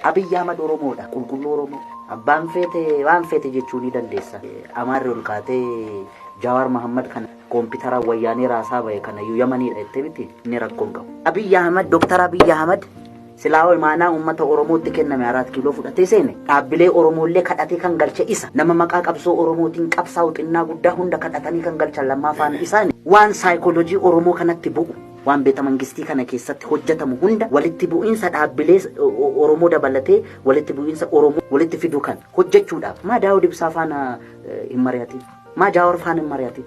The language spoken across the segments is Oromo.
Abiyyi Ahmad Oromoodha, qulqulluu Oromoo. Abbaan feete waan feete jechuu ni dandeessa. Amaarri ol kaatee Jawaar Mohammad kana koompitara wayyaanee raasaa bahe kana Yamaniidha jettee miti inni rakkoon qabu. Abiyyi Ahmad, Dr. Abiyyi Ahmad silaa maanaa uummata Oromootti kenname 4 kiiloo fudhatee seene dhaabbilee Oromoolee kadhatee kan galche isa. Nama maqaa qabsoo Oromootiin qabsaa'u xinnaa guddaa hunda kadhatanii kan galchan lammaafaan isaani waan saayikooloojii Oromoo kanatti bu'u. Waan beeta mangistii kana keessatti hojjetamu hunda walitti bu'iinsa dhaabbilee Oromoo dabalatee walitti bu'iinsa Oromoo walitti fiduu kan hojjechuudhaaf maa Daawud Ibsaa faana hin mari'atin, maa Jawaar faana hin mari'atin,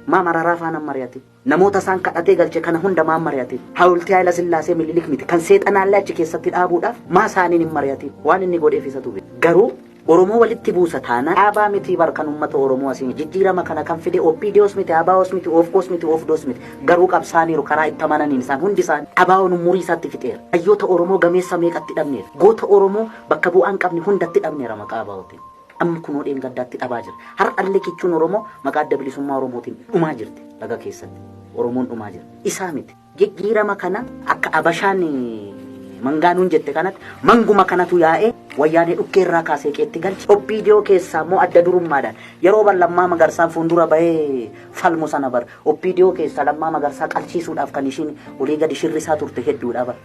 maa Mararaa faana hin mari'atin, namoota isaan kadhatee galche kana hunda maa mari'atin, Hawultii Haayila Sillaasee Minilik miti kan seexanaallee achi keessatti dhaabuudhaaf maa isaaniin hin mari'atin. Waan inni godheef isatu beeka. Garuu Oromoo walitti buusa taana dhaabaa miti barkan uummata Oromoo asiin jijjiirama kana kan fide OPDOs miti, ABOs miti, OFCOs miti, OFDOs miti. Garuu qabsaaniiru karaa itti amananiin isaan hundi isaan ABO'n umurii isaatti fixeera. Hayyoota Oromoo gameessa meeqatti dhabneera. Goota Oromoo bakka bu'aan qabni hundatti dhabneera maqaa ABO'tiin. Amma kunoo dheengaddaatti dhabaa jira. Har'allee kichuun Oromoo maqaa adda bilisummaa Oromootiin dhumaa jirti laga keessatti. Oromoon dhumaa jira. Isaa miti. Jijjiirama kana akka Abashaan mangaanuun jette kanatti manguma kanatu yaa'ee wayyaanee dhukkeerraa kaasee qeetti galche. OPDO keessaa immoo adda durummaadhaan yeroo Lammaa Magarsaan fuuldura bahee falmu sana bar OPDO keessaa Lammaa Magarsaa qalchiisuudhaaf kan ishiin olii gadi shirrisaa turte hedduudha bar.